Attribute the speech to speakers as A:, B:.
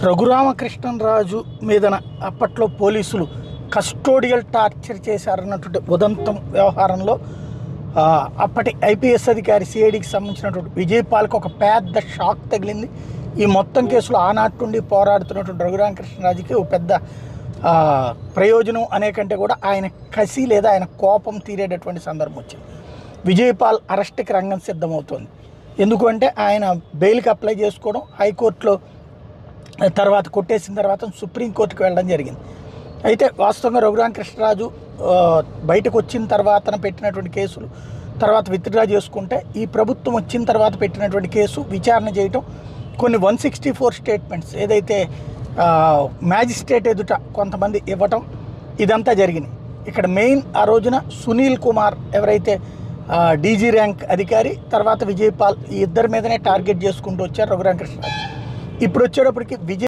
A: రఘురామకృష్ణరాజు మీదన అప్పట్లో పోలీసులు కస్టోడియల్ టార్చర్ చేశారన్నటువంటి ఉదంతం వ్యవహారంలో అప్పటి ఐపీఎస్ అధికారి సిఐడికి సంబంధించినటువంటి విజయపాల్కి ఒక పెద్ద షాక్ తగిలింది. ఈ మొత్తం కేసులో ఆనాటి నుండి పోరాడుతున్నటువంటి రఘురామకృష్ణరాజుకి ఒక పెద్ద ప్రయోజనం అనే కంటే కూడా ఆయన కసి లేదా ఆయన కోపం తీరేటటువంటి సందర్భం వచ్చింది. విజయపాల్ అరెస్ట్కి రంగం సిద్ధమవుతోంది. ఎందుకంటే ఆయన బెయిల్కి అప్లై చేసుకోవడం, హైకోర్టులో తర్వాత కొట్టేసిన తర్వాత సుప్రీంకోర్టుకు వెళ్ళడం జరిగింది. అయితే వాస్తవంగా రఘురామకృష్ణరాజు బయటకు వచ్చిన తర్వాత పెట్టినటువంటి కేసులు తర్వాత విత్డ్రా చేసుకుంటే, ఈ ప్రభుత్వం వచ్చిన తర్వాత పెట్టినటువంటి కేసు విచారణ చేయటం, కొన్ని 164 స్టేట్మెంట్స్ ఏదైతే మ్యాజిస్ట్రేట్ ఎదుట కొంతమంది ఇవ్వటం, ఇదంతా జరిగింది. ఇక్కడ మెయిన్ ఆ రోజున సునీల్ కుమార్ ఎవరైతే డీజీ ర్యాంక్ అధికారి, తర్వాత విజయపాల్, ఈ ఇద్దరి మీదనే టార్గెట్ చేసుకుంటూ వచ్చారు రఘురామకృష్ణరాజు. ఇప్పుడు వచ్చేటప్పటికి